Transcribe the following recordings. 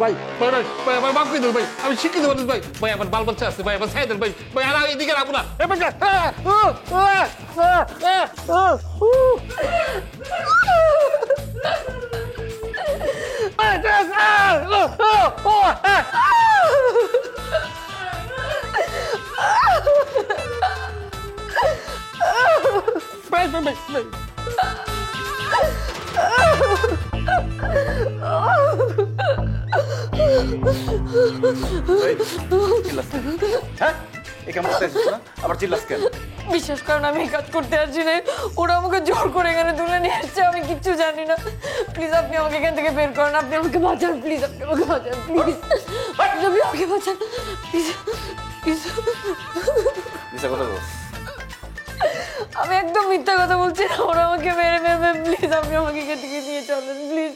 ভাই ভাই ভাই ভাই ভাই মাফ করে দেন ভাই, আমি শিক্ষিত মানুষ ভাই, ভাই আমার বাল বাচ্চা আছে ভাই, আমার ছাই দেন ভাই, ভাই আর এদিকে রাখবো না। ভাই ভাই ভাই ভাই বিশ্বাস করেন আমি এই কাজ করতে আসছি না, ওরা আমাকে জোর করে এখানে তুলে নিয়ে আসছে, আমি কিচ্ছু জানি না। প্লিজ আপনি আমাকে এখান থেকে বের করেন, আপনি আমাকে বাঁচান প্লিজ, আপনি আমাকে বাঁচান প্লিজ, আপনি আমাকে বাঁচান প্লিজ প্লিজ। আমি একদম মিথ্যা কথা বলছি না, ওরা আমাকে মেরে মেরে, প্লিজ আপনি আমাকে এখান থেকে নিয়ে চলেন প্লিজ,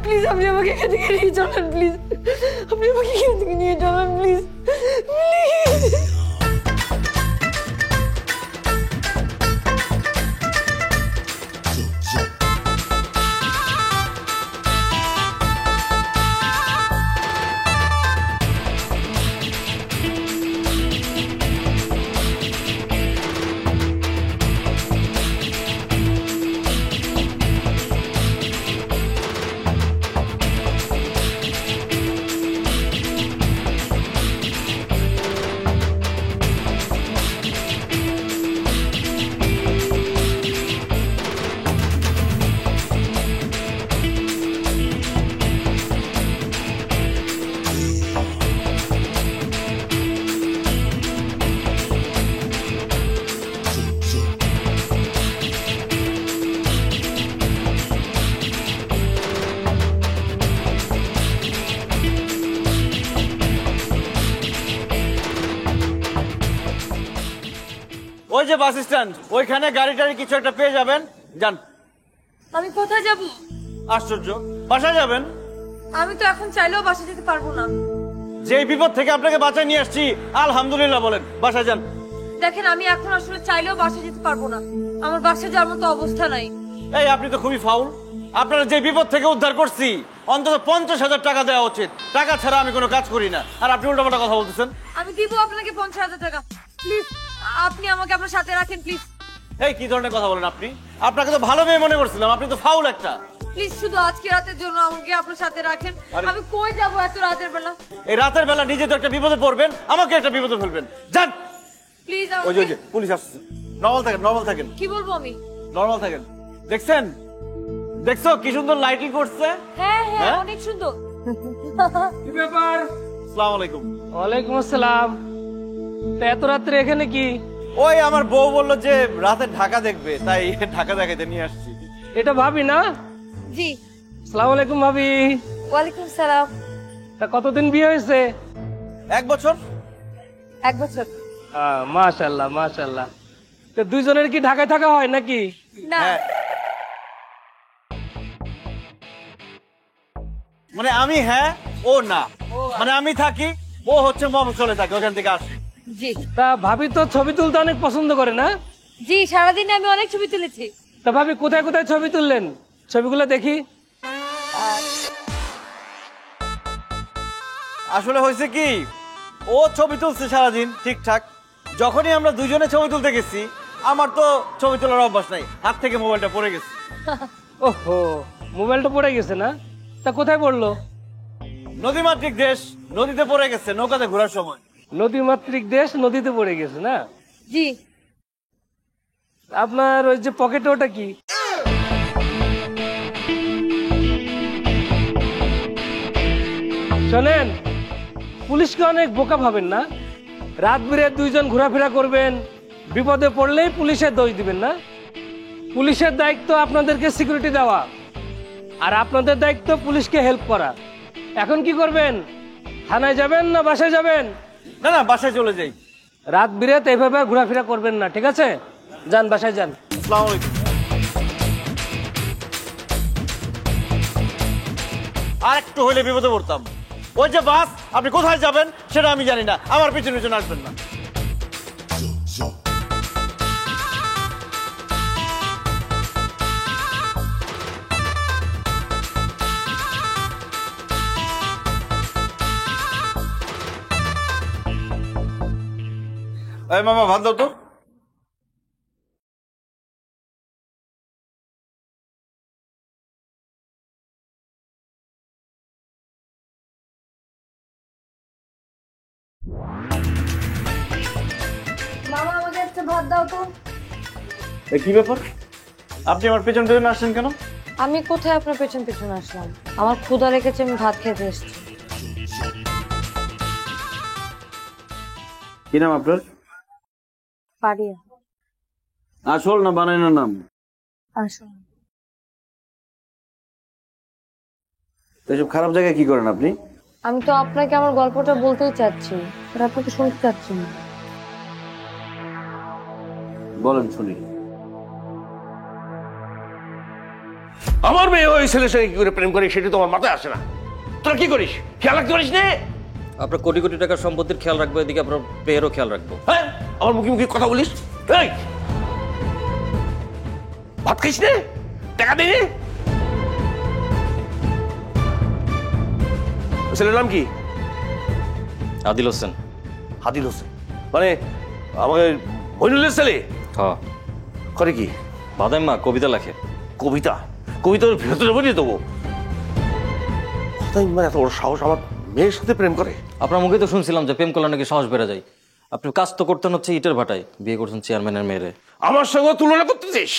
প্লিজ আপনি আমাকে এখান থেকে নিয়ে চলেন প্লিজ, আপনি আমাকে এখান থেকে নিয়ে চলেন প্লিজ প্লিজ। ওই যে বাস স্ট্যান্ড, ওইখানে গাড়ি টাড়ি কিছু একটা পেয়ে যাবেন, যান। আমি কোথায় যাব? আশ্চর্য, বাসায় যাবেন? আমি তো এখন চাইলেও বাসা যেতে পারবো না। যে বিপদ থেকে আপনাকে বাঁচায় নিয়ে আসছি আলহামদুলিল্লাহ বলেন, বাসায় যান। দেখেন আমি এখন আসলে চাইলেও বাসা যেতে পারবো না, আমার বাসা যাওয়ার মতো অবস্থা নাই। এই আপনি তো খুবই ফাউল, আপনারা যে বিপদ থেকে উদ্ধার করছি অন্তত 50,000 টাকা দেওয়া উচিত, টাকা ছাড়া আমি কোনো কাজ করি না, আর আপনি উল্টাপাল্টা কথা বলতেছেন। আমি দিব আপনাকে 50,000 টাকা, প্লিজ আপনি আমাকে আপনার সাথে রাখেন প্লিজ। এই কি ধরনের কথা বলেন আপনি? আপনাকে তো ভালো মেয়ে মনে করছিলাম, আপনি তো ফাউল একটা। প্লিজ শুধু আজকে রাতের জন্য আমাকে আপনার সাথে রাখেন। আরে- আমি কই যাব এত রাতের বেলা? এই রাতের বেলা নিজে তো একটা বিপদে পড়বেন, আমাকে একটা বিপদে ফেলবেন, যান। প্লিজ ওই যে পুলিশ আসছে, নর্মাল থাকেন, নর্মাল থাকেন, কি বলবো আমি? নর্মাল থাকেন। দেখছেন, দেখছো কি সুন্দর লাইটিং করছে? হ্যাঁ হ্যাঁ হ্যাঁ? অনেক সুন্দর। কি ব্যাপার? আসসালামু আলাইকুম। ওয়ালাইকুম আসসালাম। তা এত রাত্রে এখানে কি? ওই আমার বউ বললো যে রাতে ঢাকা দেখবে, তাই ঢাকা দেখাইতে নিয়ে আসছি। এটা ভাবি না? জি। আসসালামু আলাইকুম ভাবি। ওয়ালাইকুম সালাম। তা কতদিন বিয়ে হয়েছে? 1 বছর। 1 বছর। মাশাআল্লাহ মাশাআল্লাহ। তো দুইজনের কি ঢাকায় থাকা হয় নাকি? না হ্যাঁ। মানে আমি হ্যাঁ, ও না, মানে আমি থাকি, ও হচ্ছে মফস্বলে থাকে, ওখান থেকে আসে। জি তা ভাবি তো ছবি তুলতে অনেক পছন্দ করে না? জি, সারাদিনে আমি অনেক ছবি তুলেছি। তা ভাবি কোথায় কোথায় ছবি তুললেন? ছবিগুলো দেখি। আসলে হয়েছে কি, ও ছবি তুলছে সারাদিন ঠিকঠাক, যখনই আমরা দুজনে ছবি তুলতে গেছি আমার তো ছবি তোলার অভ্যাস নাই, হাত থেকে মোবাইলটা পড়ে গেছে। ওহো, মোবাইলটা পড়ে গেছে না? তা কোথায় পড়লো? নদীমাতৃক দেশ, নদীতে পড়ে গেছে নৌকাতে ঘোরার সময়। নদীমাতৃক দেশ, নদীতে পড়ে গেছে না? জি। আপনার ওই যে পকেটে ওটা কি? শোনেন, পুলিশকে অনেক বোকা ভাবেন না? রাত বিরেত দুইজন ঘোরাফেরা করবেন, বিপদে পড়লেই পুলিশের দোষ দিবেন না? পুলিশের দায়িত্ব আপনাদেরকে সিকিউরিটি দেওয়া, আর আপনাদের দায়িত্ব পুলিশকে হেল্প করা। এখন কি করবেন? থানায় যাবেন না বাসায় যাবেন? না না, বাসায় চলে যাই। রাত বিরেত এইভাবে আর ঘোরাফেরা করবেন না, ঠিক আছে? যান, বাসায় যান। আসসালামু আলাইকুম। আর একটু হইলে বিপদে পড়তাম। ওই যে বাস, আপনি কোথায় যাবেন সেটা আমি জানি না, আমার পিছনে পিছনে আসবেন না। এই মামা ভাত দাও তো। মামা আমাকে একটা ভাত দাও তো। কি ব্যাপার, আপনি আমার পেছন পেছন আসছেন কেন? আমি কোথায় আপনার পেছন পেছন আসলাম? আমার ক্ষুধা লেগেছে, আমি ভাত খেতে এসেছি। কি নাম আপনার? পারিয়া। আসল না বানানোর নাম? আসুন। এসব খারাপ জায়গায় কি করেন আপনি? আমি তো আপনাকে আমার গল্পটা বলতেই চাচ্ছি, আর আপনি তো শুনতে চাচ্ছেন না। বলেন শুনি। আমার মেয়ে ওই ছেলের সঙ্গে কি করে প্রেম করে সেটা তো আমার মাথায় আসে না। তোরা কি করিস, খেয়াল রাখতে পারিস না? আপনার কোটি কোটি টাকার সম্পত্তির খেয়াল রাখবো, এদিকে আপনার পেয়েরও খেয়াল রাখবো। হ্যাঁ, আমার মুখে মুখে কথা বলিস। এই ভাত খাইস না, টাকা দে। ছেলের নাম কি? আদিল হোসেন। আদিল হোসেন মানে আমাকে মইনুলের ছেলে? হ্যাঁ। করে কি? বাদাম মা কবিতা লেখে। কবিতা? কবিতার ভেতরে বলিয়ে দেবো? কথাই মানে এত বড় সাহস, আমার মেয়ের সাথে প্রেম করে? আপনার মুখে তো শুনছিলাম যে প্রেম করলে নাকি সাহস বেড়ে যায়। আপনি কাজ তো করতেন হচ্ছে ইটের ভাটায়, বিয়ে করছেন চেয়ারম্যানের মেয়েরে। আমার সঙ্গে তুলনা করতেছিস?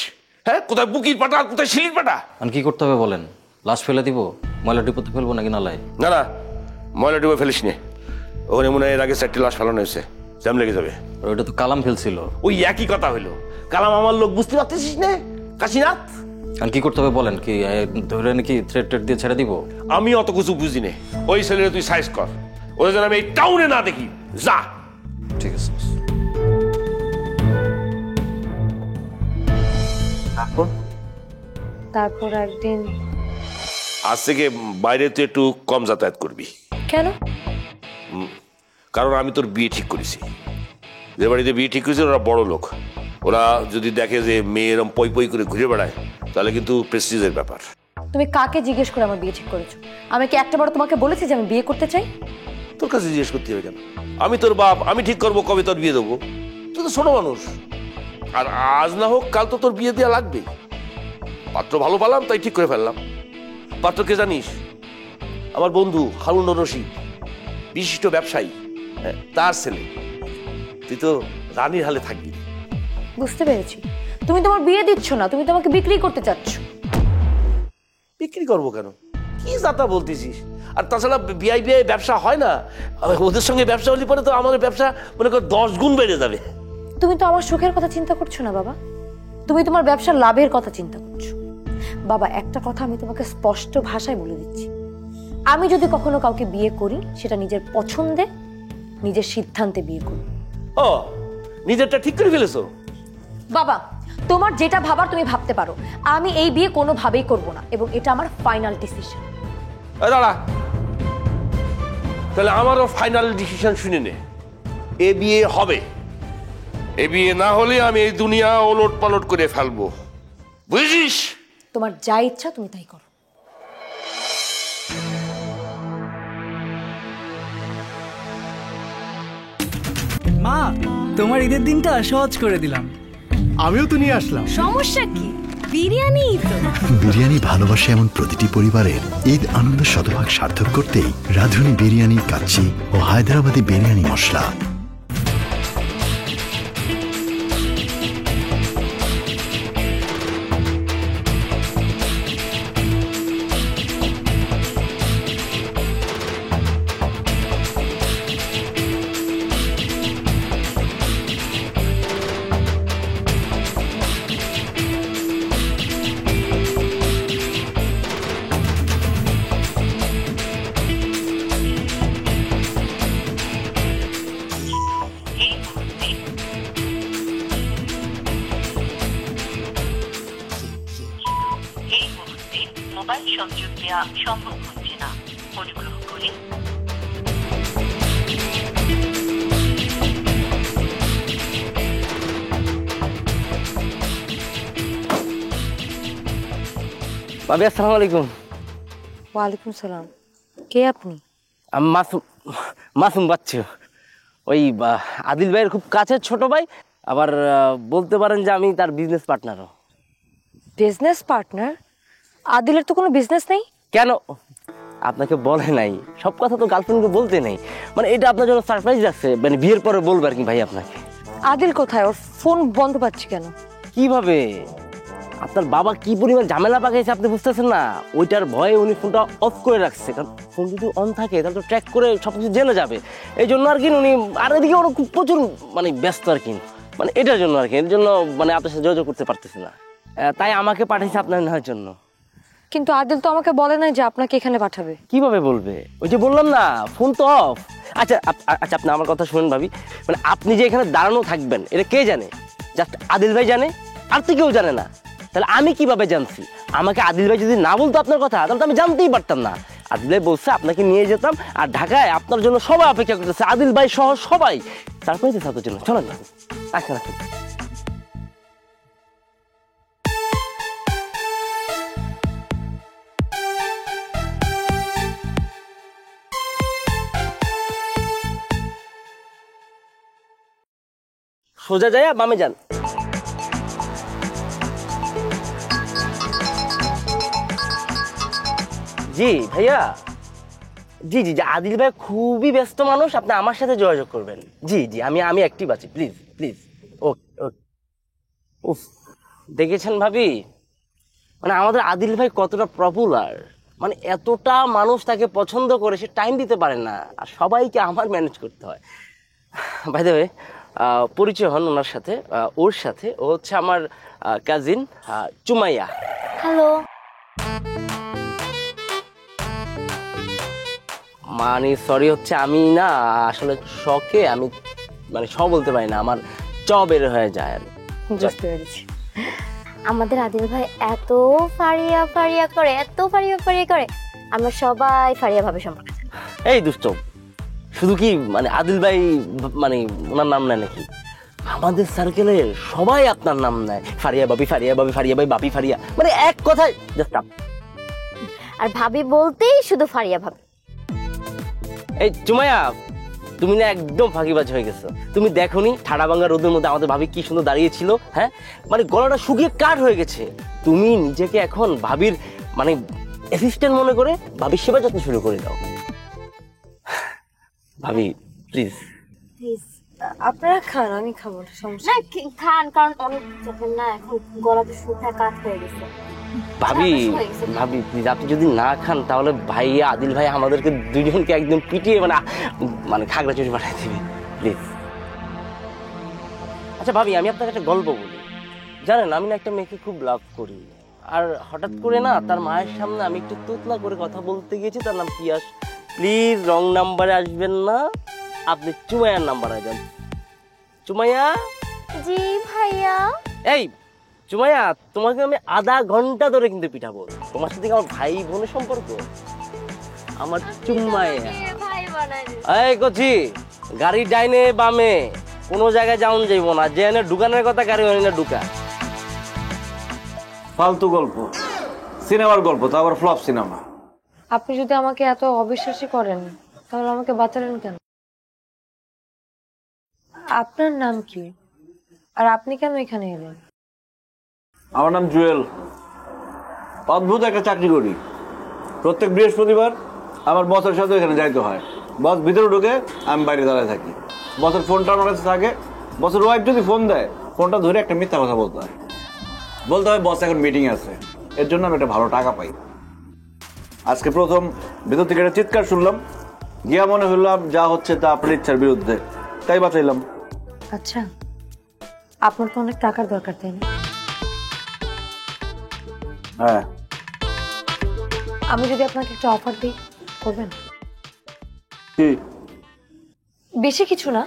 হ্যাঁ, কোথায় বুকির পাটা আর কোথায় শিলির পাটা? আর কি করতে হবে বলেন? লাশ ফেলে দিব, ময়লা ডিপোতে ফেলবো নাকি নালায়? না না, ময়লা ডুবে ফেলিস নে। ওখানে মনে হয় এর আগে 4টি লাশ ফেলানো হয়েছে, জ্যাম লেগে যাবে। আর ওইটা তো কালাম ফেলছিল। ওই একই কথা হইলো। কালাম আমার লোক, বুঝতে পারতেছিস না কাশীনাথ? আর কি করতে হবে বলেন? কি ধরে নাকি থ্রেট ট্রেট দিয়ে ছেড়ে দিব? আমি অত কিছু বুঝি নে। ওই ছেলেরা তুই সাইজ কর, ওদের যেন আমি এই টাউনে না দেখি। যা। ঠিক আছে। তারপর একদিন। আজ থেকে বাইরে তুই একটু কম যাতায়াত করবি। কেন? কারণ আমি তোর বিয়ে ঠিক করেছি। যে বাড়িতে বিয়ে ঠিক করেছি ওরা বড় লোক। ওরা যদি দেখে যে মেয়ে এরম পই পই করে ঘুরে বেড়ায়, তাহলে কিন্তু প্রেস্টিজের ব্যাপার। তুমি কাকে জিজ্ঞেস করে আমার বিয়ে ঠিক করেছো? আমি কি একটা বার তোমাকে বলেছি যে আমি বিয়ে করতে চাই? তোর কাছে জিজ্ঞেস করতে হবে কেন? আমি তোর বাপ, আমি ঠিক করবো কবে তোর বিয়ে দেবো। তুই তো ছোট মানুষ, আর আজ না হোক কাল তো তোর বিয়ে দেওয়া লাগবে। পাত্র ভালো পেলাম তাই ঠিক করে ফেললাম। পাত্রকে জানিস? আমার বন্ধু হারুন রশিদ, বিশিষ্ট ব্যবসায়ী, হ্যাঁ, তার ছেলে। তুই তো রানীর হালে থাকবি। বুঝতে পেরেছি, তুমি তোমার বিয়ে দিচ্ছ না, তুমি তোমাকে বিক্রি করতে চাচ্ছ। বিক্রি করবো কেন? কি যাতা বলতেছিস? আর তাছাড়া বিআই ব্যবসা হয় না। ওদের সঙ্গে ব্যবসা হলে পরে তো আমাদের ব্যবসা মনে কর 10 গুণ বেড়ে যাবে। তুমি তো আমার সুখের কথা চিন্তা করছো না বাবা, তুমি তোমার ব্যবসার লাভের কথা চিন্তা করছো। বাবা, একটা কথা আমি তোমাকে স্পষ্ট ভাষায় বলে দিচ্ছি, আমি যদি কখনো কাউকে বিয়ে করি, সেটা নিজের পছন্দে, নিজের সিদ্ধান্তে বিয়ে করি। ও, নিজেরটা ঠিক করে ফেলেছো? বাবা, তোমার যেটা ভাবার তুমি ভাবতে পারো, আমি এই বিয়ে কোনোভাবেই করব না, এবং এটা আমার ফাইনাল ডিসিশন। দাঁড়া, তাহলে আমারও ফাইনাল ডিসিশন শুনে নে। এ বিয়ে হবে। এ বিয়ে না হলে আমি এই দুনিয়া ওলট পালট করে ফেলবো, বুঝিস? তোমার যা ইচ্ছা তুমি তাই করো। মা, তোমার ঈদের দিনটা সহজ করে দিলাম। আমিও তো নিয়ে আসলাম। সমস্যা কি? বিরিয়ানি তো। বিরিয়ানি ভালোবাসে এমন প্রতিটি পরিবারের ঈদ আনন্দ শতভাগ সার্থক করতেই রাঁধুনি বিরিয়ানি কাচ্চি ও হায়দ্রাবাদি বিরিয়ানি মশলা। মোবাইল সংযোগ দেওয়া সম্ভব হচ্ছে না, অনুগ্রহ করে ভাবি আসসালামু আলাইকুম। ওয়ালাইকুম সালাম। কে আপনি? আমি মাসুম বাচ্চু। ওই আদিল ভাইয়ের খুব কাছের ছোট ভাই, আবার বলতে পারেন যে আমি তার বিজনেস পার্টনারও। Business partner? আদিলের তো কোনো বিজনেস নেই। কেন আপনাকে বলে নাই? সব কথা তো গার্লফ্রেন্ডকে বলতে নেই, মানে এটা আপনার জন্য সারপ্রাইজ রাখছে, মানে বিয়ের পরে বলবে আর কি ভাই আপনাকে। আদিল কোথায়? ওর ফোন বন্ধ পাচ্ছি কেন? কিভাবে? আপনার বাবা কি পরিমাণ ঝামেলা পাকাইছে আপনি বুঝতেছেন না? ওইটার ভয়ে উনি ফোনটা অফ করে রাখছে, কারণ ফোন যদি অন থাকে তাহলে তো ট্র্যাক করে সবকিছু জেনে যাবে। এই জন্য আর কি উনি, আর এদিকে ওরা খুব প্রচুর মানে ব্যস্ত আর কি, মানে এটার জন্য আর কি, এর জন্য মানে আপনার সাথে যোগাযোগ করতে পারতেছে না, তাই আমাকে পাঠিয়েছে আপনার নেওয়ার জন্য। কিন্তু আদিল তো আমাকে বলে নাই যে আপনাকে এখানে পাঠাবে। কিভাবে বলবে? ওই যে বললাম না, ফোন তো অফ। আচ্ছা আচ্ছা, আপনি আমার কথা শুনেন ভাবি, মানে আপনি যে এখানে দাঁড়ানো থাকবেন এটা কে জানে? জাস্ট আদিল ভাই জানে, আর তো কেউ জানে না। তাহলে আমি কিভাবে জানছি? আমাকে আদিল ভাই যদি না বলতো আপনার কথা, তাহলে তো আমি জানতেই পারতাম না। আদিল ভাই বলছে আপনাকে নিয়ে যেতাম, আর ঢাকায় আপনার জন্য সবাই অপেক্ষা করতেছে, আদিল ভাই সহ সবাই। তারপরে তো আপনার জন্য চলেন না, আচ্ছা রাখুন। সোজা যায় বামে যান। জি ভাইয়া, জি জি জি, আদিল ভাই খুবই ব্যস্ত মানুষ, আপনি আমার সাথে যোগাযোগ করবেন। জি জি, আমি অ্যাক্টিভ আছি, প্লিজ প্লিজ। ওকে ওকে। উফ, দেখেছেন ভাবি, মানে আমাদের আদিল ভাই কতটা পপুলার, মানে এতটা মানুষ তাকে পছন্দ করে, সে টাইম দিতে পারে না, আর সবাইকে আমার ম্যানেজ করতে হয়। বাই দ্য ওয়ে, পরিচয় হন ওনার সাথে, ওর সাথে। ও হচ্ছে আমার কাজিন চুমাইয়া। হ্যালো। মানে সরি হচ্ছে, আমি না আসলে শখে আমি মানে স বলতে পারি না, আমার চ বের হয়ে যায় আর। বুঝতে পেরেছি। আমাদের আদিল ভাই এত ফারিয়া ফারিয়া করে, এত ফারিয়া ফারিয়া করে, আমরা সবাই ফারিয়া ভাবে সম্পর্কে। এই দুষ্ট, শুধু কি মানে আদিল ভাই মানে ওনার নাম নেয় নাকি? আমাদের সার্কেলে সবাই আপনার নাম নেয়, ফারিয়া বাবি, ফারিয়া বাবি, ফারিয়া ভাই, বাপি ফারিয়া, মানে এক কথায় জাস্ট আপ। আর ভাবি বলতেই শুধু ফারিয়া ভাবি। এই চুমাইয়া, তুমি না একদম ফাঁকিবাজ হয়ে গেছো। তুমি দেখোনি ঠাডা ভাঙা রোদের মধ্যে আমাদের ভাবি কি সুন্দর দাঁড়িয়েছিল? হ্যাঁ, মানে গলাটা শুকিয়ে কাঠ হয়ে গেছে। তুমি নিজেকে এখন ভাবির মানে অ্যাসিস্ট্যান্ট মনে করে ভাবির সেবা যত্ন শুরু করে দাও। ভাবি প্লিজ। আপনারা খান, আমি খাবো না, সমস্যা না খান, কারণ অনেক যখন না এখন গলাতে শুকনা কাঠ হয়ে গেছে। ভাবি ভাবি প্লিজ, আপনি যদি না খান তাহলে ভাইয়া আদিল ভাই আমাদেরকে দুজনকে একদম পিটিয়ে মানে মানে খাগড়াছড়ি পাঠাই দিবে, প্লিজ। আচ্ছা ভাবি, আমি আপনাকে একটা গল্প বলি। জানেন, আমি না একটা মেয়েকে খুব লাভ করি, আর হঠাৎ করে না তার মায়ের সামনে আমি একটু তুতলা করে কথা বলতে গেছি। তার নাম পিয়াস। প্লিজ রং নাম্বারে আসবেন না, আপনি চুমাইয়ার নাম্বারে যান। চুমাইয়া। জি ভাইয়া। এই চুমাইয়া, তোমাকে আমি আধা ঘন্টা ধরে কিন্তু পিঠাবো। তোমার সাথে আমার ভাই বোনের সম্পর্ক, আমার চুমাইয়া। এই কচি, গাড়ি ডাইনে বামে কোনো জায়গায় যাওন যাইব না, যে ঢুকানোর কথা গাড়ি হয় না ঢুকা। ফালতু গল্প, সিনেমার গল্প, তো আবার ফ্লপ সিনেমা। আপনি যদি আমাকে এত অবিশ্বাসী করেন তাহলে আমাকে বাঁচালেন কেন? আপনার নাম কি, আর আপনি কেন এখানে এলেন? আমার নাম জুয়েল। অদ্ভুত একটা চাকরি করি। প্রত্যেক বৃহস্পতিবার আমার বসের সাথে এখানে যাইতে হয়। বস ভিতরে ঢুকে, আমি বাইরে দাঁড়ায় থাকি। বসের ফোনটা আমার কাছে থাকে। বসের ওয়াইফ যদি ফোন দেয়, ফোনটা ধরে একটা মিথ্যা কথা বলতে হয়। বস এখন মিটিং আছে, এর জন্য আমি একটা ভালো টাকা পাই। আজকে প্রথম ভেতর থেকে একটা চিৎকার শুনলাম, গিয়া মনে হইলাম যা হচ্ছে তা আপনার ইচ্ছার বিরুদ্ধে, তাই বাঁচাইলাম। আচ্ছা, আপনার তো অনেক টাকার দরকার, তাই না? হ্যাঁ। আমি যদি আপনাকে একটা অফার দিই, করবেন? কি? বেশি কিছু না,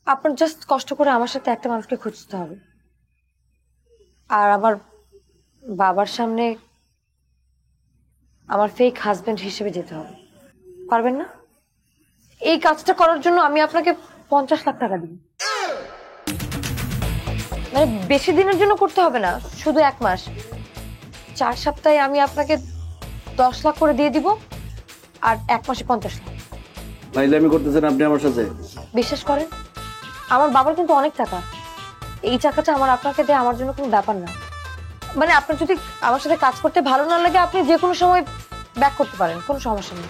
আপনার জাস্ট কষ্ট করে আমার সাথে একটা মানুষকে খুঁজতে হবে, আর আমার বাবার সামনে আমার ফেক হাজবেন্ড হিসেবে যেতে হবে। পারবেন না? এই কাজটা করার জন্য আমি আপনাকে 50 লাখ টাকা দিব। মানে বেশি দিনের জন্য করতে হবে না, শুধু 1 মাস, 4 সপ্তাহে আমি আপনাকে 10 লাখ করে দিয়ে দিব, আর 1 মাসে 50 লাখ। ফাইজলামি করতেছেন আপনি আমার সাথে? বিশ্বাস করেন, আমার বাবার কিন্তু অনেক টাকা। এই টাকাটা আমার আপনাকে দেয় আমার জন্য কোনো ব্যাপার না। মানে আপনার যদি আমার সাথে কাজ করতে ভালো না লাগে, আপনি যে কোনো সময় ব্যাক করতে পারেন, কোনো সমস্যা নেই।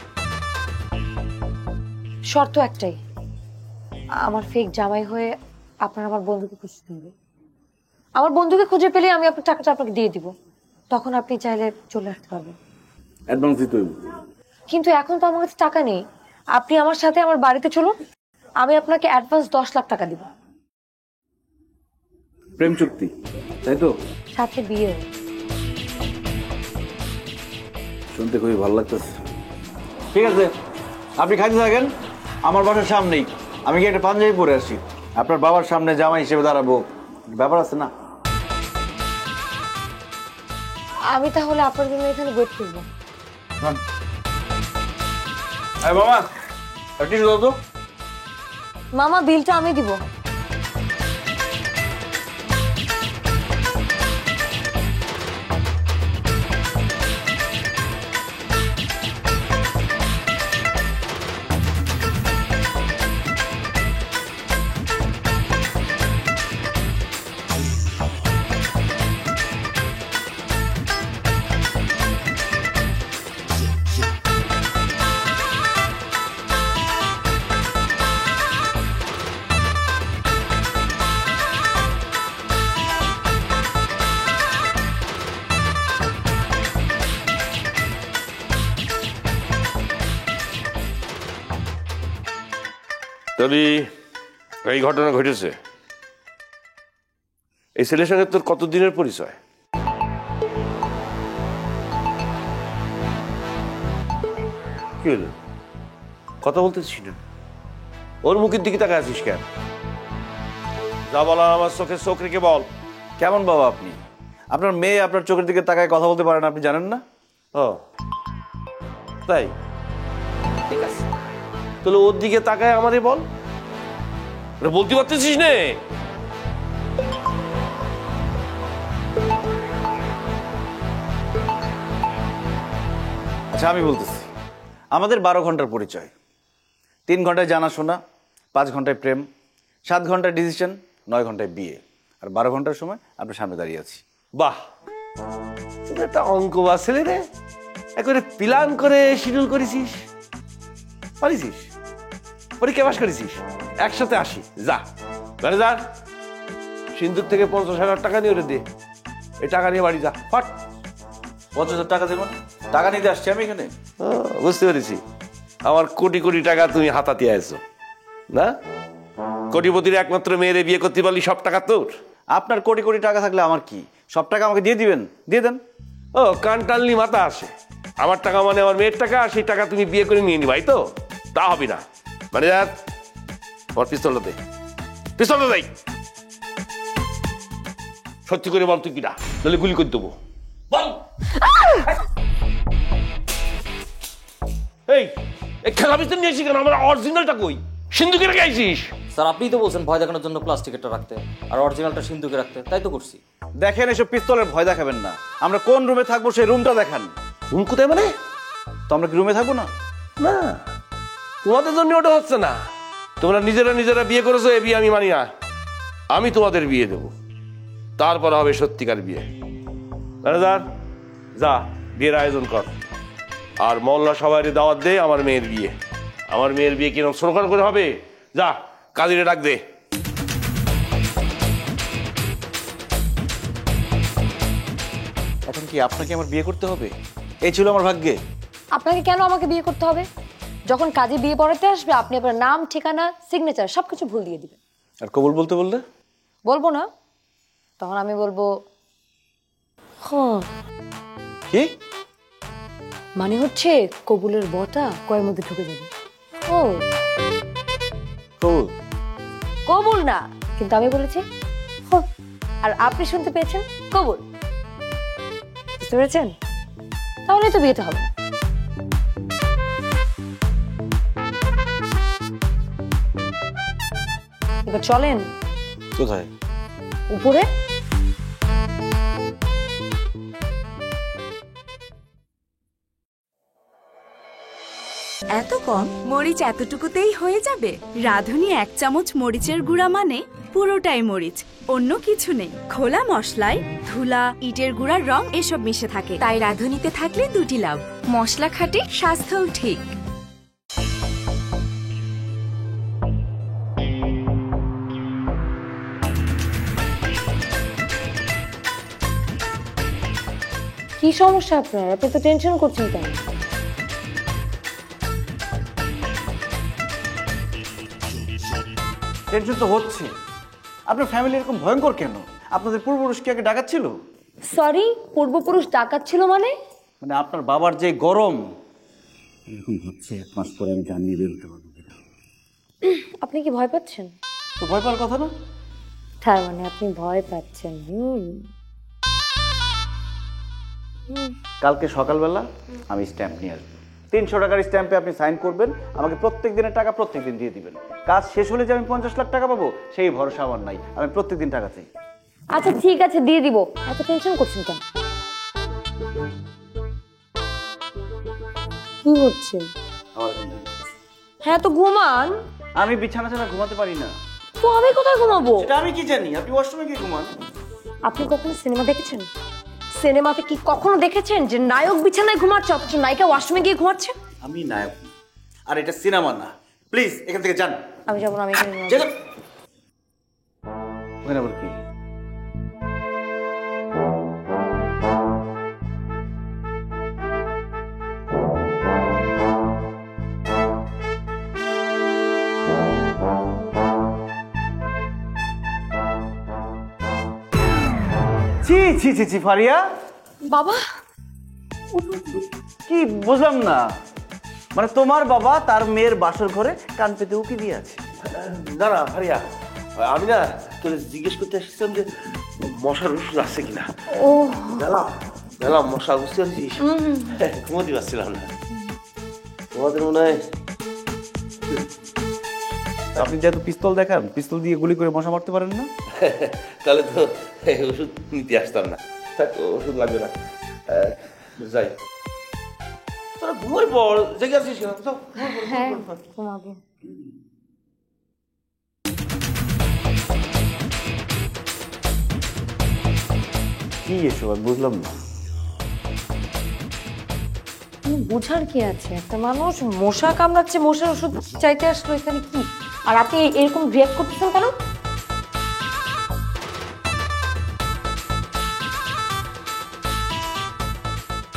শর্ত একটাই, আমার ফেক জামাই হয়ে আপনার আমার বন্ধুকে খুঁজতে হবে। আমার বন্ধুকে খুঁজে পেলে আমি আপনার টাকাটা আপনাকে দিয়ে দিব, তখন আপনি চাইলে চলে আসতে পারবেন। অ্যাডভান্স দিতে হইব। কিন্তু এখন তো আমার কাছে টাকা নেই। আপনি আমার সাথে আমার বাড়িতে চলুন, আমি আপনাকে অ্যাডভান্স 10 লাখ টাকা দিব। প্রেম চুক্তি, তাই তো? সাথে বিয়ে। শুনতে খুবই ভালো লাগতেছে। ঠিক আছে, আপনি খাইতে থাকেন, আমার বাসার সামনেই। আমি কি একটা পাঞ্জাবি পরে আসি, আপনার বাবার সামনে জামাই হিসেবে দাঁড়াবো, ব্যাপার আছে না? আমি তাহলে আপনার জন্য এখানে ওয়েট করব। মামা টিস্যু দাও তো। মামা, বিলটা আমি দিব। তবে এই ঘটনা ঘটেছে, এই ছেলের সঙ্গে তোর কতদিনের পরিচয়? কি হলো, কথা বলতেছিস না? ওর মুখের দিকে তাকায় আছিস কেন? যা বলার আমার চোখে চোখ রেখে বল। কেমন বাবা আপনি? আপনার মেয়ে আপনার চোখের দিকে তাকায় কথা বলতে পারেন, আপনি জানেন না? ও তাই, ঠিক আছে, তাহলে ওর দিকে তাকায় আমারে বল। ওরা বলতে পারতেছিস নে? আচ্ছা আমি বলতেছি, আমাদের 12 ঘন্টার পরিচয়, 3 ঘন্টায় জানাশোনা, 5 ঘন্টায় প্রেম, 7 ঘন্টায় ডিসিশন, 9 ঘন্টায় বিয়ে, আর 12 ঘন্টার সময় আপনার সামনে দাঁড়িয়ে আছি। বাহ, তুই একটা অঙ্ক বা ছেলে রে, একবারে প্ল্যান করে শিডিউল করেছিস, পারিছিস, পরীক্ষা পাস করেছিস। 180 যা ম্যানেজার, সিন্ধুর থেকে 50,000 টাকা নিয়ে ওরে দে, এই টাকা নিয়ে বাড়ি যা, ফট। 50,000 টাকা দেবেন? টাকা নিতে আসছি আমি এখানে। বুঝতে পেরেছি, আমার কোটি কোটি টাকা তুমি হাতাতে আছো না? কোটিপতির একমাত্র মেয়েরে বিয়ে করতে পারলি, সব টাকা তোর। আপনার কোটি কোটি টাকা থাকলে আমার কি, সব টাকা আমাকে দিয়ে দিবেন, দিয়ে দেন। ও কান টানলি মাথা আসে, আমার টাকা মানে আমার মেয়ের টাকা, আর সেই টাকা তুমি বিয়ে করে নিয়ে নিবাই তো? তা হবে না। মানে যার আমার পিস্তলটা দে, পিস্তলটা দেই। সত্যি করে বল তুই কিনা, নাহলে গুলি করে দেবো। বল। এই খেলা পিস্তল নিয়ে এসি কেন? আমার অরিজিনালটা কই? সিন্ধুকে রেখে আইছিস? স্যার আপনিই তো বলছেন ভয় দেখানোর জন্য প্লাস্টিকেরটা রাখতে আর অরিজিনালটা সিন্ধুকে রাখতে, তাই তো করছি। দেখেন, এসব পিস্তলের ভয় দেখাবেন না। আমরা কোন রুমে থাকবো সেই রুমটা দেখান। রুম কোথায় মানে? তো আমরা কি রুমে থাকবো না? না, তোমাদের জন্য ওটা হচ্ছে না। তোমরা নিজেরা নিজেরা বিয়ে করেছো, এ বিয়ে আমি মানি না। আমি তোমাদের বিয়ে দেবো, তারপর হবে সত্যিকার বিয়ে। ম্যানেজার যা, বিয়ের আয়োজন কর, আর মহল্লা সবাই দাওয়াত দে আমার মেয়ের বিয়ে। আমার মেয়ের বিয়ে কিরকম স্লোগান করে হবে, যা কাজীরে ডাক দে। এখন কি আপনাকে আমার বিয়ে করতে হবে? এই ছিল আমার ভাগ্যে। আপনাকে কেন আমাকে বিয়ে করতে হবে? যখন কাজে বিয়ে পড়াতে আসবে, আপনি আপনার নাম, ঠিকানা, সিগনেচার সবকিছু ভুল দিয়ে দিবেন। আর কবুল বলতে বললে? বলবো না, তখন আমি বলবো কি? মানে হচ্ছে কবুলের বটা কয়ের মধ্যে ঢুকে যাবে। ও কবুল? কবুল না, কিন্তু আমি বলেছি আর আপনি শুনতে পেয়েছেন কবুল। বুঝতে পেরেছেন? তাহলে তো বিয়েতে হবে। এবার চলেন। কোথায়? উপরে। এত কম? মরিচ এতটুকুতেই হয়ে যাবে? রাঁধুনি 1 চামচ মরিচের গুঁড়া মানে পুরোটাই মরিচ, অন্য কিছু নেই। খোলা মশলায় ধুলা, ইটের গুঁড়ার রং এসব মিশে থাকে, তাই রাঁধুনিতে থাকলে 2টি লাভ, মশলা খাঁটি, স্বাস্থ্যও ঠিক। কি সমস্যা আপনার? আপনি তো টেনশন করছেন কেন? টেনশন তো হচ্ছে। আপনার ফ্যামিলি এরকম ভয়ঙ্কর কেন? আপনাদের পূর্বপুরুষ কি আগে ডাকাচ্ছিল? সরি, পূর্বপুরুষ ডাকাত ছিল মানে? মানে আপনার বাবার যে গরম, এরকম হচ্ছে 1 মাস পরে আমি জানিয়ে বেরোতে পারবো কিনা। আপনি কি ভয় পাচ্ছেন? তো ভয় পাওয়ার কথা না। তার মানে আপনি ভয় পাচ্ছেন। কালকে সকালবেলা আমি স্ট্যাম্প নিয়ে আসবো। 300 টাকার স্ট্যাম্পে আপনি সাইন করবেন, আমাকে প্রত্যেক দিনের টাকা প্রত্যেক দিন দিয়ে দিবেন। কাজ শেষ হলে যে আমি 50 লাখ টাকা পাবো সেই ভরসা আমার নাই। আমি প্রত্যেক দিন টাকা চাই। আচ্ছা ঠিক আছে, দিয়ে দিব। এত টেনশন করছেন কেন? কি হচ্ছে? হ্যাঁ তো ঘুমান। আমি বিছানা ছাড়া ঘুমাতে পারি না। তো আমি কোথায় ঘুমাবো? সেটা আমি কি জানি? আপনি ওয়াশরুমে গিয়ে ঘুমান। আপনি কখনো সিনেমা দেখেছেন? সিনেমাতে কি কখনো দেখেছেন যে নায়ক বিছানায় ঘুমাচ্ছে অথচ নায়িকা ওয়াশরুমে গিয়ে ঘুমাচ্ছে? আমি নায়ক না, আর এটা সিনেমা না। প্লিজ এখান থেকে যান। আমি যাবো না, আমি এখানে ঘুমাবো। চলো। ওখানে আবার কি? ছি ছি ছি ছি ফারিয়া, বাবা কি বুঝলাম না। মানে তোমার বাবা তার মেয়ের বাসর ঘরে কান পেতে উকি দিয়ে আছে? না না ভারিয়া, আমি না তোর জিজ্ঞেস করতে এসেছিলাম যে মশার ওষুধ আছে কিনা। ও গেলাম মশা, বুঝতে পারছিস? ঘুমোতে পারছিলাম না। তোমাদের মনে হয় আপনি যেহেতু পিস্তল দেখান, পিস্তল দিয়ে গুলি করে মশা মারতে পারেন না? তাহলে তো ওষুধ নিতে আসতাম না। থাক, ওষুধ লাগবে না। যাই, তোরা ঘুমার পর জেগে আছিস কেন? হ্যাঁ ঘুমাবো। কি এসব আমি বুঝলাম না। বুঝার কি আছে? একটা মানুষ মশা কামড়াচ্ছে, মশার ওষুধ চাইতে আসলো এখানে, কি? আর আপনি এরকম রিয়াক্ট করতেছেন কেন?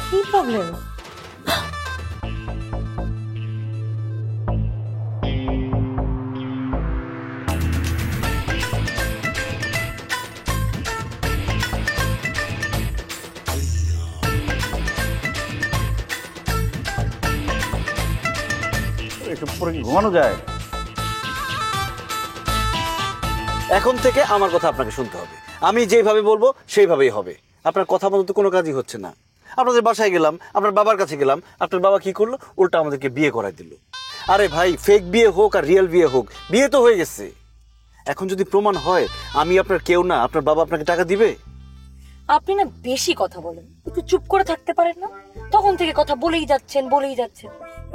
কি প্রবলেম? এসব পরে কি ঘুমানো যায়? এখন থেকে আমার কথা আপনাকে শুনতে হবে। আমি যেভাবে বলবো সেইভাবেই হবে। আপনার কথা মতো তো কোনো কাজই হচ্ছে না। আপনাদের বাসায় গেলাম, আপনার বাবার কাছে গেলাম, আপনার বাবা কি করলো? উল্টা আমাদেরকে বিয়ে করাই দিল। আরে ভাই, ফেক বিয়ে হোক আর রিয়েল বিয়ে হোক, বিয়ে তো হয়ে গেছে। এখন যদি প্রমাণ হয় আমি আপনার কেউ না, আপনার বাবা আপনাকে টাকা দিবে? আপনি না বেশি কথা বলেন, একটু চুপ করে থাকতে পারেন না? তখন থেকে কথা বলেই যাচ্ছেন।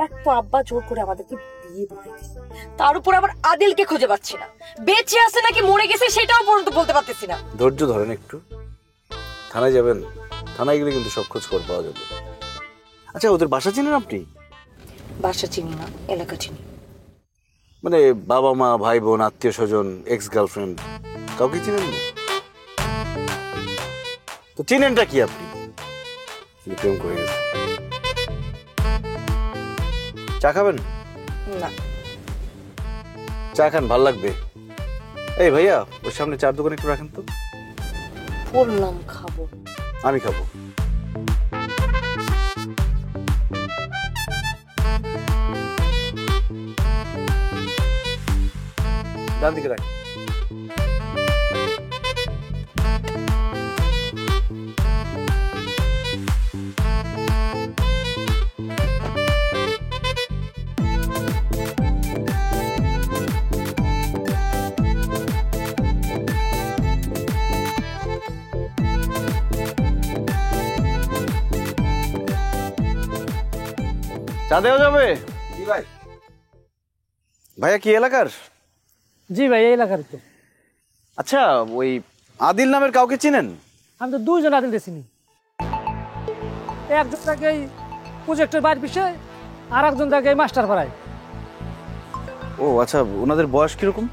এক তো আব্বা জোর করে আমাদেরকে বিয়ে দিয়ে দিয়েছে, তার উপর আবার আদিলকে খুঁজে পাচ্ছি না। বেঁচে আছে নাকি মরে গেছে সেটাও পর্যন্ত বলতে পারতেছি না। ধৈর্য ধরেন একটু। থানায় যাবেন, থানায় গেলে কিন্তু সব খোঁজ খবর পাওয়া যাবে। আচ্ছা, ওদের বাসা চিনেন আপনি? বাসা চিনি না, এলাকা চিনি। মানে বাবা মা, ভাই বোন, আত্মীয় স্বজন, এক্স গার্লফ্রেন্ড, কাউকে চিনেন না? তো চিনেনটা কি আপনি? প্রেম করে গেছে। চা খাবেন? না। চা খান, ভাল লাগবে। এই ভাইয়া, ওর সামনে চার দোকান একটু রাখেন তো। বললাম খাবো। আমি খাবো। ডান দিকে রাখ। চা দেওয়া যাবে? ভাইয়া কি এলাকার? জি ভাই, এই এলাকার তো। আচ্ছা, ওই আদিল নামের কাউকে চিনেন? আমি তো দুইজন আদিল চিনি। একজন থাকে এই প্রজেক্টের বাড়ির পিছিয়ে, আর একজন থাকে এই মাস্টার পাড়ায়। ও আচ্ছা, ওনাদের বয়স কিরকম?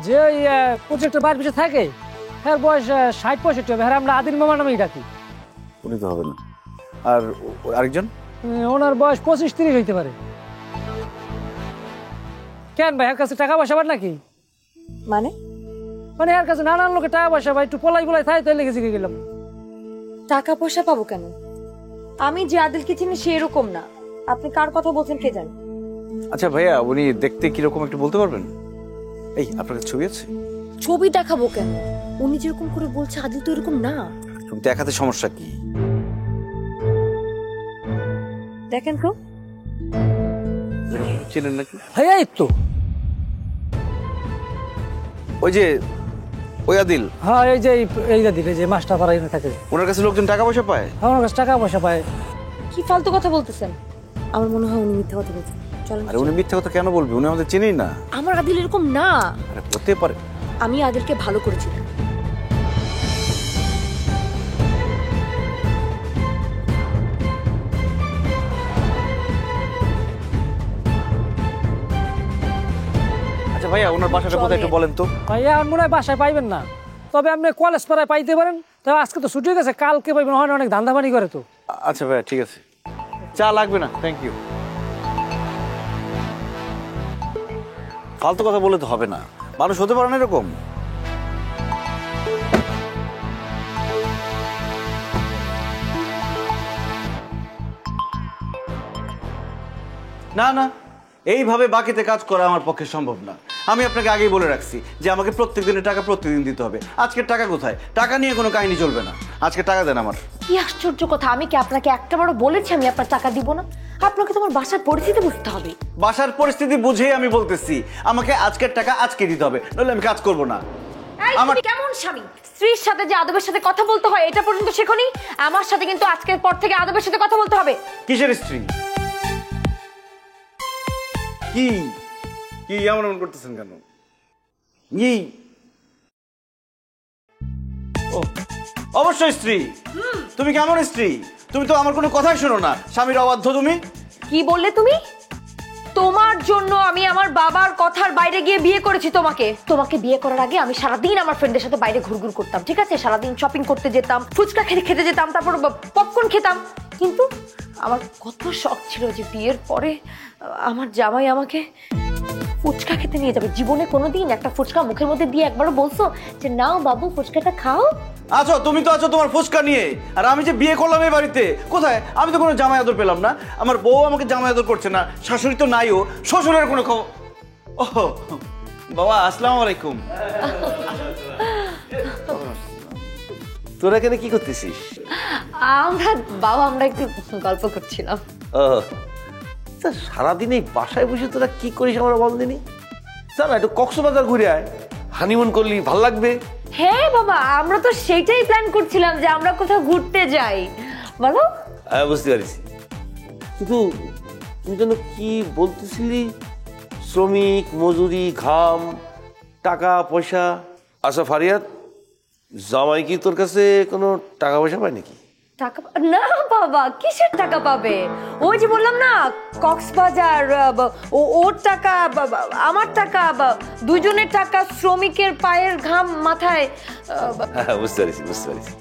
যে ওই প্রজেক্টের বাড়ির পিছিয়ে থাকে, হ্যাঁ বয়স 60-65 হবে। হ্যাঁ, আমরা আদিল মামা নামেই ডাকি। উনি তো হবে না। আর আরেকজন? ওনার বয়স 25-30 হইতে পারে। কেন ভাই, এর কাছে টাকা পয়সা পান নাকি? মানে মানে এর কাছে নানান লোকে টাকা পয়সা ভাই, একটু পলাই থাকে, তাই লেগে জিগে গেলাম। টাকা পয়সা পাবো কেন? আমি যে আদিলকে চিনি সে এরকম না। আপনি কার কথা বলছেন কে জানে? আচ্ছা ভাইয়া, উনি দেখতে কিরকম একটু বলতে পারবেন? এই আপনার কাছে ছবি আছে? ছবি দেখাবো কেন? উনি যেরকম করে বলছে আদিল তো এরকম না। ছবি দেখাতে সমস্যা কি? দেখেন তো। চিনেন নাকি? হ্যাঁ এই তো, ওই যে ওই আদিল। হ্যাঁ এই যে এই আদিল, এই যে মাস্টার পাড়ায় থাকে। ওনার কাছে লোকজন টাকা পয়সা পায়? আমার কাছে টাকা পয়সা পায়। কি ফালতু কথা বলতেছেন? আমার মনে হয় উনি মিথ্যা কথা বলছেন। চলেন। আরে উনি মিথ্যা কথা কেন বলবে? উনি আমাদের চেনেই না। আমার আদিল এরকম না। আরে হতে পারে। আমি আদিলকে ভালো করেছি। আচ্ছা ভাইয়া, ওনার বাসাটা কোথায় একটু বলেন তো? ভাইয়া আর মনে হয় বাসায় পাইবেন না, তবে আপনি কলেজ পাড়ায় পাইতে পারেন। তবে আজকে তো ছুটি হয়ে গেছে, কালকে পাইবেন। হয় অনেক ধান্দাবানি করে তো। আচ্ছা ভাইয়া, ঠিক আছে। চা লাগবে না, থ্যাংক ইউ। ফালতু কথা বলে তো হবে না, মানুষ হতে পারে না এরকম। না না, এইভাবে বাকিতে কাজ করা আমার পক্ষে সম্ভব না। আমি আপনাকে আগেই বলে রাখছি যে আমাকে প্রত্যেক দিনের টাকা প্রত্যেকদিন দিতে হবে। আজকের টাকা কোথায়? টাকা নিয়ে কোনো কাহিনী চলবে না। আজকে টাকা দেন আমার। কি আশ্চর্য কথা! আমি কি আপনাকে একটাবারও বলেছি আমি আপনার টাকা দিব না? আপনাকে তোমার বাসার পরিস্থিতি বুঝতে হবে। বাসার পরিস্থিতি বুঝেই আমি বলতেছি আমাকে আজকের টাকা আজকে দিতে হবে, নইলে আমি কাজ করব না। আমার কেমন স্বামী? স্ত্রীর সাথে যে আদবের সাথে কথা বলতে হয় এটা পর্যন্ত শেখনি? আমার সাথে কিন্তু আজকের পর থেকে আদবের সাথে কথা বলতে হবে। কিসের স্ত্রী? কি কি এমন এমন করতেছেন কেন? অবশ্যই স্ত্রী। তুমি কেমন স্ত্রী? তুমি তো আমার কোনো কথাই শোনো না, স্বামীর অবাধ্য তুমি। কি বললে তুমি? তোমার জন্য আমি আমার বাবার কথার বাইরে গিয়ে বিয়ে করেছি তোমাকে। তোমাকে বিয়ে করার আগে আমি সারাদিন আমার ফ্রেন্ডের সাথে বাইরে ঘুরঘুর করতাম, ঠিক আছে? সারাদিন শপিং করতে যেতাম, ফুচকা খেতে যেতাম, তারপর পপকর্ন খেতাম। কিন্তু আমার কত শখ ছিল যে বিয়ের পরে আমার জামাই আমাকে ফুচকা খেতে নিয়ে যাবে। জীবনে কোনোদিন একটা ফুচকা মুখের মধ্যে দিয়ে একবারও বলছো যে নাও বাবু ফুচকাটা খাও? আছো, তুমি তো আছো তোমার ফুচকা নিয়ে। আর আমি যে বিয়ে করলাম এই বাড়িতে, কোথায়? আমি তো কোনো জামাই আদর পেলাম না। আমার বউ আমাকে জামাই আদর করছে না, শাশুড়ি তো নাইও, শ্বশুরের কোনো খবর। ওহ বাবা, আসসালামু আলাইকুম। তোরা এখানে কি করতেছিস? আমরা একটু গল্প করছিলাম। সারাদিন এই বাসায় বসে তোরা কি করিস আমার বলদিনি? চল একটু কক্সবাজার ঘুরে আয়, হানিমুন করলি ভাল লাগবে। হ্যাঁ বাবা, আমরা তো সেটাই প্ল্যান করছিলাম যে আমরা কোথাও ঘুরতে যাই। বলো। হ্যাঁ বুঝতে পারছি, কিন্তু তুমি যেন কি বলতেছিলি? শ্রমিক, মজুরি, ঘাম, টাকা পয়সা। আচ্ছা ফারিয়াদ, জামাই কি তোর কাছে কোনো টাকা পয়সা পায় নাকি? টাকা না বাবা, কিসের টাকা পাবে? ওই যে বললাম না, কক্সবাজার, ওর টাকা, আমার টাকা, দুজনের টাকা, শ্রমিকের পায়ের ঘাম মাথায়। হ্যাঁ বুঝতে পারছি, বুঝতে পারছি।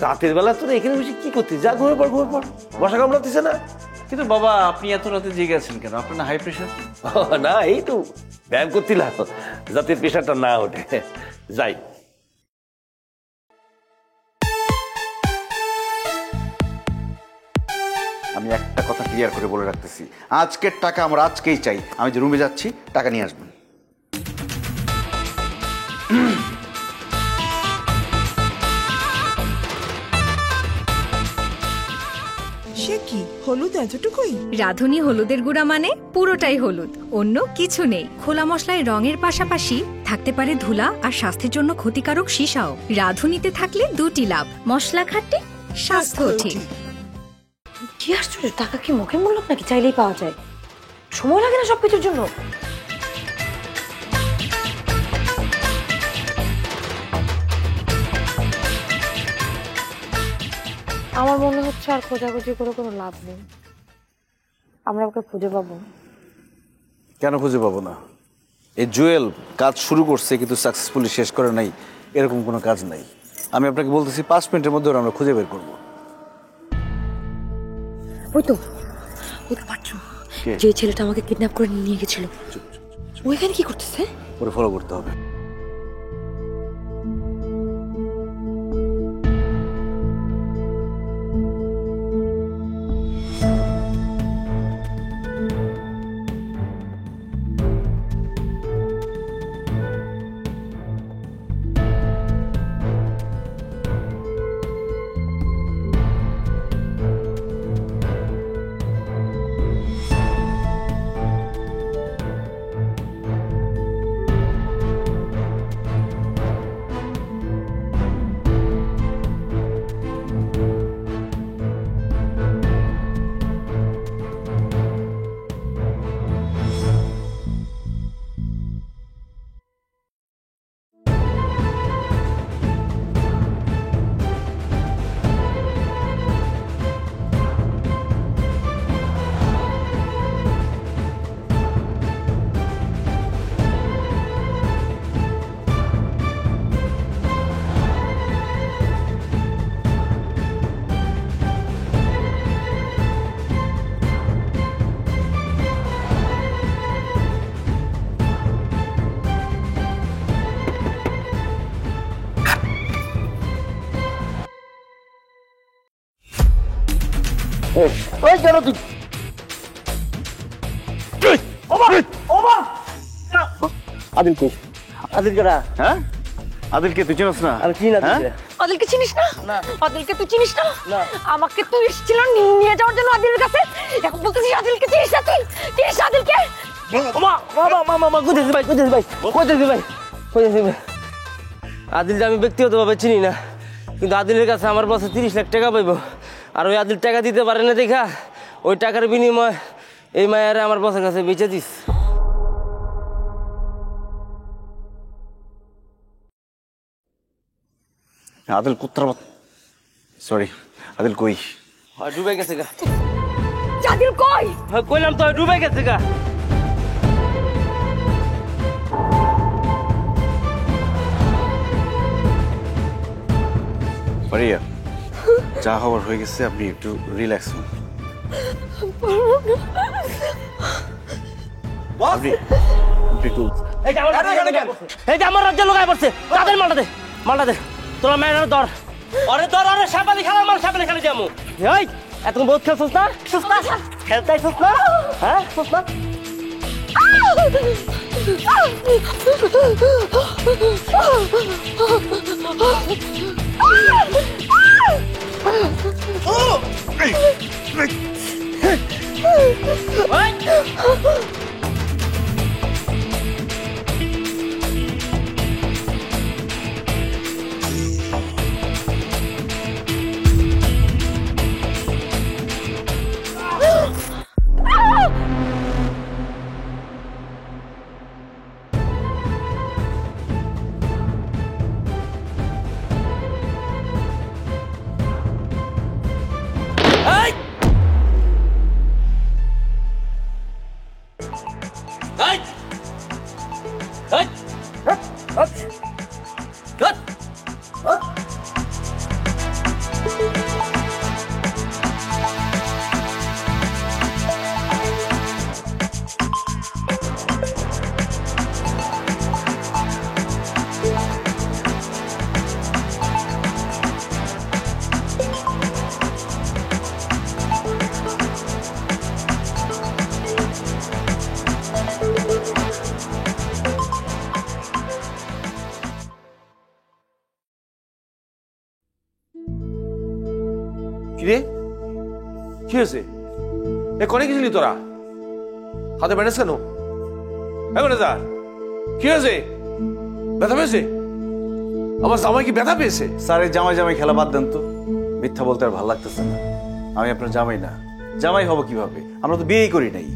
রাতের বেলা তোরা এখানে বসে কি করতিস? যা ঘুরে পড়, ঘুরে পড়, বসা কামড়াতিছে না? কিন্তু বাবা, আপনি এত রাতে জেগে আছেন কেন? আপনার না হাই প্রেশার? না, এই তো ব্যায়াম করছিলাম যাতে প্রেশারটা না ওঠে। যাই। আমি একটা কথা ক্লিয়ার করে বলে রাখতেছি, আজকের টাকা আমার আজকেই চাই। আমি যে রুমে যাচ্ছি, টাকা নিয়ে আসবেন। সে কি হলুদ এতটুকুই? রাঁধুনি হলুদের গুঁড়া মানে পুরোটাই হলুদ, অন্য কিছু নেই। খোলা মশলায় রঙের পাশাপাশি থাকতে পারে ধুলা আর স্বাস্থ্যের জন্য ক্ষতিকারক সীসাও। রাঁধুনিতে থাকলে দুটি লাভ, মশলা খাটে, স্বাস্থ্য ঠিক। কি আশ্চর্য! টাকা কি মুখে মূল্য নাকি চাইলেই পাওয়া যায়? সময় লাগে না সবকিছুর জন্য? আমার মনে হচ্ছে আর খোঁজাখুঁজি করে কোনো লাভ নেই, আমরা ওকে খুঁজে পাবো। কেন খুঁজে পাবো না? এই জুয়েল কাজ শুরু করছে কিন্তু সাকসেসফুলি শেষ করে নাই, এরকম কোনো কাজ নাই। আমি আপনাকে বলতেছি 5 মিনিটের মধ্যে ওরা আমরা খুঁজে বের করবো। ওই তো পাচ্ছ, যে ছেলেটা আমাকে কিডন্যাপ করে নিয়ে গেছিল, ওইখানে কি করতেছে? ওরে ফলো করতে হবে। ওই কেন তুই আদিল কই? আদিল কেডা? হ্যাঁ, আদিলকে তুই চিনিস না? আমি চিনি না। আদিলকে চিনিস না? আদিলকে তুই চিনিস না? আমাকে তুই এসেছিল নিয়ে যাওয়ার জন্য আদিলের কাছে, এখন বলতেছিস আদিলকে চিনিস না? তুই চিনিস না আদিলকে? আদিলটা আমি ব্যক্তিগতভাবে চিনি না, কিন্তু আদিলের কাছে আমার বসে 30 লাখ টাকা পাইব, আর ওই আদিল টাকা দিতে পারে না দেখা ওই টাকার বিনিময় এই মায়ারে আমার বসের কাছে বেচে দিস। আদিল কুত্তার সরি, আদিল কই? ডুবে গেছে গা। আদিল কই? কইলাম তো ডুবে গেছে গা। পারিয়া, যা হওয়ার হয়ে গেছে, আপনি একটু রিল্যাক্স হন। আপনি একটু এই যে আমার রাজ্য লোকায় পড়ছে, তাদের মালটা দে তোরা মেয়ের ধর, অরে ধর, অরে সাপালি খেলা, মাল সাপালি খেলে যাবো। এই এতক্ষণ বহুত খেলছিস না? খেলতেছিস না? হ্যাঁ না? কিরে, কি হয়েছে? এ কনে গেছিলি তোরা? হাতে ব্যান্ডেজ কেন? ম্যানেজার, কি হয়েছে? ব্যথা পেয়েছে? আমার জামাই কি ব্যথা পেয়েছে? স্যার, এই জামাই জামাই খেলা বাদ দেন তো, মিথ্যা বলতে আর ভালো লাগতেছে না। আমি আপনার জামাই না, জামাই হব কিভাবে? আমরা তো বিয়েই করি নাই।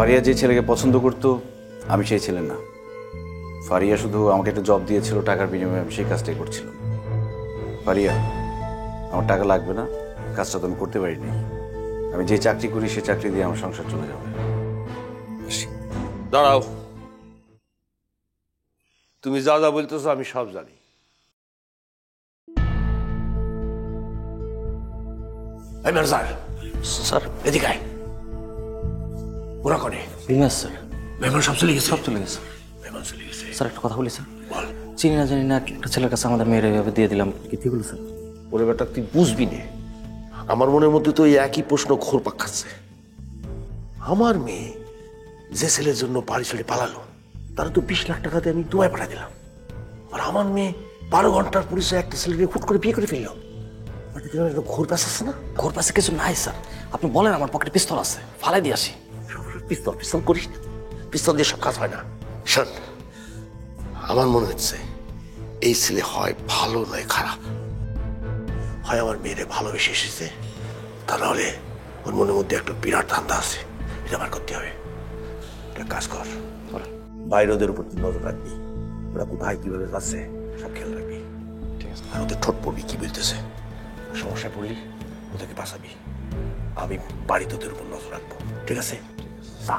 ফারিয়া যে ছেলেকে পছন্দ করতো আমি সেই ছেলে না। ফারিয়া শুধু আমাকে একটা জব দিয়েছিল, টাকার বিনিময়ে আমি সেই কাজটাই করছিলাম। ফারিয়া, আমার টাকা লাগবে না, কাজটা তো আমি করতে পারিনি। আমি যে চাকরি করি সে চাকরি দিয়ে আমার সংসার চলে যাবে। দাঁড়াও, তুমি যা যা বলতেছো আমি সব জানি। স্যার এদিকে আয়। ওরা করে বিমাস স্যার, মেহমান সব চলে গেছে। সব চলে গেছে। মেহমান চলে গেছে। স্যার একটা কথা বলি স্যার, বল। চিনি না জানি না একটা ছেলের কাছে আমাদের মেয়ের এইভাবে দিয়ে দিলাম, কি ঠিক হলো স্যার? ওরে বেটা তুই বুঝবি না, আমার মনের মধ্যে তো এই একই প্রশ্ন ঘুরপাক খাচ্ছে। আমার মেয়ে যে ছেলের জন্য বাড়ি ছেড়ে পালালো তারা তো 20 লাখ টাকা দিয়ে আমি দুবাই পাঠিয়ে দিলাম, আর আমার মেয়ে 12 ঘন্টার পরিচয় একটা ছেলেকে হুট করে বিয়ে করে ফেললো। ঘোর পাশ আছে না? ঘোর পাশে কিছু নাই স্যার, আপনি বলেন আমার পকেটে পিস্তল আছে, ফালাই দিয়ে আসি। পিস্তল পিস্তল করিস না, পিস্তল দিয়ে সব কাজ হয় না। শোন, আমার মনে হচ্ছে এই ছেলে হয় ভালো নয় খারাপ, হয় আমার মেয়েরে ভালোবেসে এসেছে, তা নাহলে ওর মনের মধ্যে একটা বিরাট ধান্দা আছে, এটা আমার করতে হবে। একটা কাজ কর, বাইরে ওদের উপর তুই নজর রাখবি, ওরা কোথায় কিভাবে যাচ্ছে সব খেয়াল রাখবি, ঠিক আছে? আর ওদের ঠোঁট পড়বি কি বলতেছে, সমস্যায় পড়লি ওদেরকে বাঁচাবি। আমি বাড়িতে ওদের উপর নজর রাখবো, ঠিক আছে? যা।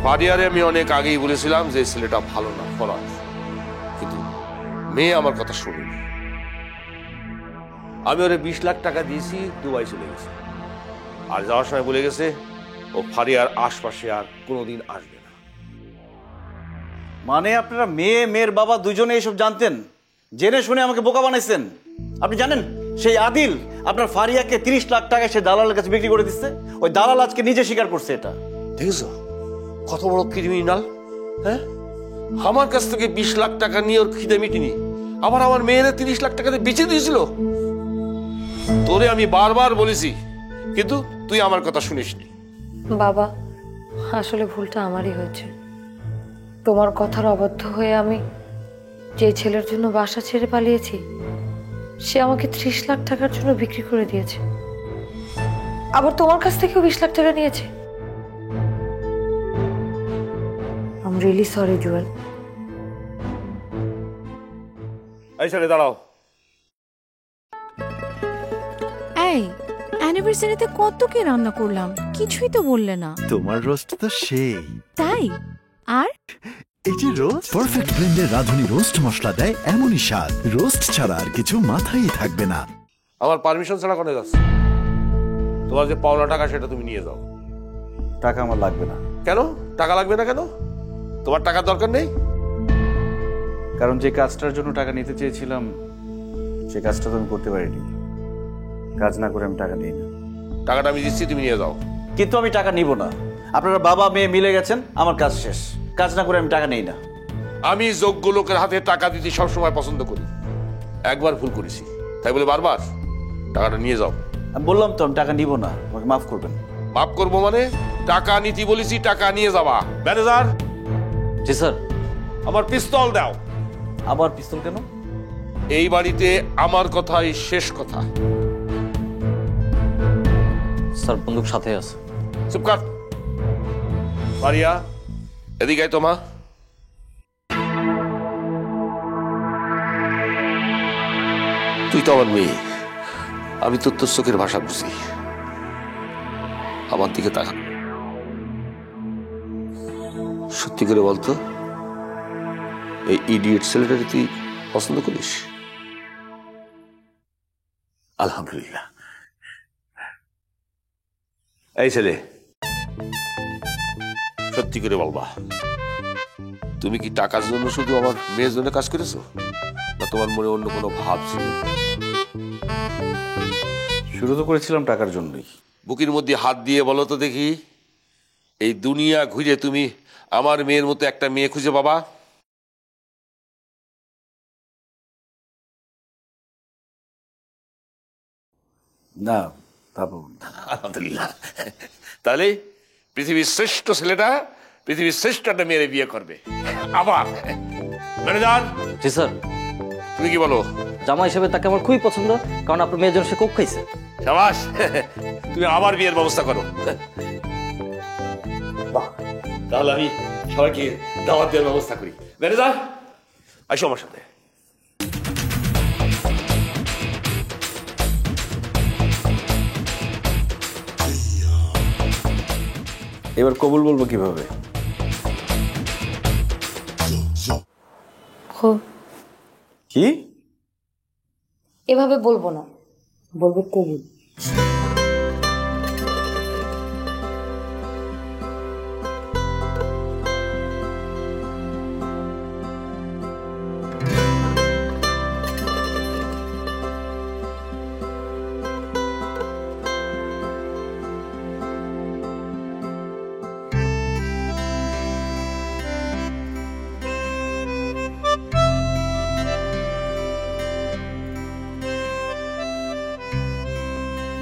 ফারিয়ারে আমি অনেক আগেই বলেছিলাম যে ছেলেটা ভালো না, ফরাজ, কিন্তু মেয়ে আমার কথা শুনিনি। আমি ওরে 20 লাখ টাকা দিয়েছি, দুবাই চলে গেছে, আর যাওয়ার সময় বলে গেছে ও ফারিয়ার আশপাশে আর কোনোদিন আসবে না। মানে আপনারা মেয়ের বাবা দুজনে এসব জানতেন, জেনে শুনে আমাকে বোকা বানাইছেন। আপনি জানেন সেই আদিল আপনার ফারিয়াকে 30 লাখ টাকা সে দালালের কাছে বিক্রি করে দিচ্ছে। ওই দালাল আজকে নিজে স্বীকার করছে এটা। দেখেছো কত বড় ক্রিমিনাল? হ্যাঁ, আমার কাছ থেকে 20 লাখ টাকা নিয়ে ওর খিদে মিটিনি, আবার আমার মেয়েরে 30 লাখ টাকাতে বেচে দিয়েছিল। তোরে আমি বারবার বলেছি, কিন্তু তুই আমার কথা শুনিসনি। বাবা, আসলে ভুলটা আমারই হয়েছে। তোমার কথার অবাধ্য হয়ে আমি যে ছেলের জন্য বাসা ছেড়ে পালিয়েছি সে আমাকে 30 লাখ টাকার জন্য বিক্রি করে দিয়েছে, আবার তোমার কাছ থেকেও 20 লাখ টাকা নিয়েছে। I'm really sorry, Jewel. এই ছেলে দাঁড়াও। এই অ্যানিভার্সারিতে কত কি রান্না করলাম, কিছুই তো বললে না। তোমার রোস্ট তো সেই। তাই? আর এই যে রোস্ট, পারফেক্ট ব্লেন্ডের রাঁধুনি রোস্ট মশলা দেয় এমনই স্বাদ, রোস্ট ছাড়া আর কিছু মাথায় থাকবে না। আমার পারমিশন ছাড়া কোনে যাচ্ছে? তোমার যে পাওনা টাকা সেটা তুমি নিয়ে যাও। টাকা আমার লাগবে না। কেন টাকা লাগবে না? কেন তোমার টাকার দরকার নেই? কারণ যে কাজটার জন্য টাকা নিতে চেয়েছিলাম সে কাজটা তো আমি করতে পারিনি। কাজ না করে আমি টাকা নিই না। টাকাটা আমি দিচ্ছি, তুমি নিয়ে যাও। কিন্তু আমি টাকা নিব না। আপনারা বাবা মেয়ে মিলে গেছেন, আমার কাজ শেষ। কাজ না করে আমি টাকা নেই না। আমি যোগ্য লোকের হাতে টাকা দিতে সবসময় পছন্দ করি, একবার ভুল করেছি তাই বলে বারবার। টাকাটা নিয়ে যাও। আমি বললাম তো আমি টাকা নিব না, আমাকে মাফ করবেন। মাফ করবো মানে? টাকা নিতে বলেছি, টাকা নিয়ে যাবা। ম্যানেজার। জি স্যার। আমার পিস্তল দাও। আবার পিস্তল কেন? এই বাড়িতে আমার কথাই শেষ কথা। স্যার বন্দুক সাথে আছে। চুপ কর। ফারিয়া এদিকে আয় তো মা। তুই তো আমার মেয়ে, আমি তোর চোখের ভাষা বুঝি। আমার দিকে তাকা, সত্যি করে বলতো এই ইডিয়েট ছেলেটাকে তুই পছন্দ করিস? আলহামদুলিল্লাহ। এই ছেলে সত্যি করে বলবা, তুমি কি টাকার জন্য শুধু আমার মেয়ের জন্য কাজ করেছো, না তোমার মনে অন্য কোনো ভাব ছিল? শুরু তো করেছিলাম টাকার জন্যই। বুকের মধ্যে হাত দিয়ে বলো তো দেখি, এই দুনিয়া ঘুরে তুমি আমার মেয়ের মতো একটা মেয়ে খুঁজে পাবা? না, তা পাবো না। আলহামদুলিল্লাহ। তাহলে পৃথিবীর শ্রেষ্ঠ ছেলেটা পৃথিবীর শ্রেষ্ঠ একটা মেয়ের বিয়ে করবে। আবার ম্যানেজার। জি স্যার। তুমি কি বলো? জামা হিসেবে তাকে আমার খুবই পছন্দ, কারণ আপনার মেয়ের জন্য সে কোক খাইছে। শাবাশ, তুমি আমার বিয়ের ব্যবস্থা করো। তাহলে আমি সবাইকে দাওয়াত দেওয়ার ব্যবস্থা করি। ম্যানেজার, আসো আমার সাথে। এবার কবুল বলবো কিভাবে? কি? এভাবে বলবো না, বলবো কবুল।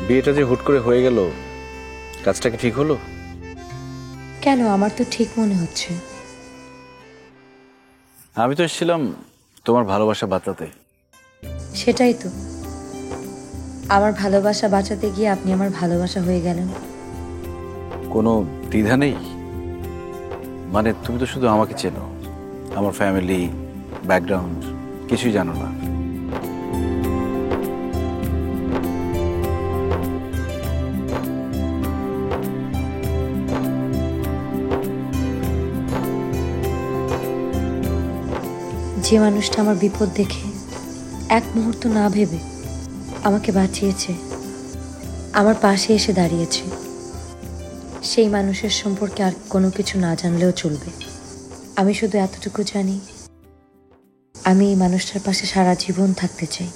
বিয়েটা যে হুট করে হয়ে গেল, কাজটা কি ঠিক হলো? কেন? আমার তো ঠিক মনে হচ্ছে। আমি তো এসেছিলাম তোমার ভালোবাসা বাঁচাতে। সেটাই তো, আমার ভালোবাসা বাঁচাতে গিয়ে আপনি আমার ভালোবাসা হয়ে গেলেন। কোনো দ্বিধা নেই? মানে তুমি তো শুধু আমাকে চেনো, আমার ফ্যামিলি ব্যাকগ্রাউন্ড কিছুই জানো না। যে মানুষটা আমার বিপদ দেখে এক মুহূর্ত না ভেবে আমাকে বাঁচিয়েছে, আমার পাশে এসে দাঁড়িয়েছে, সেই মানুষের সম্পর্কে আর কোনো কিছু না জানলেও চলবে। আমি শুধু এতটুকু জানি, আমি এই মানুষটার পাশে সারা জীবন থাকতে চাই।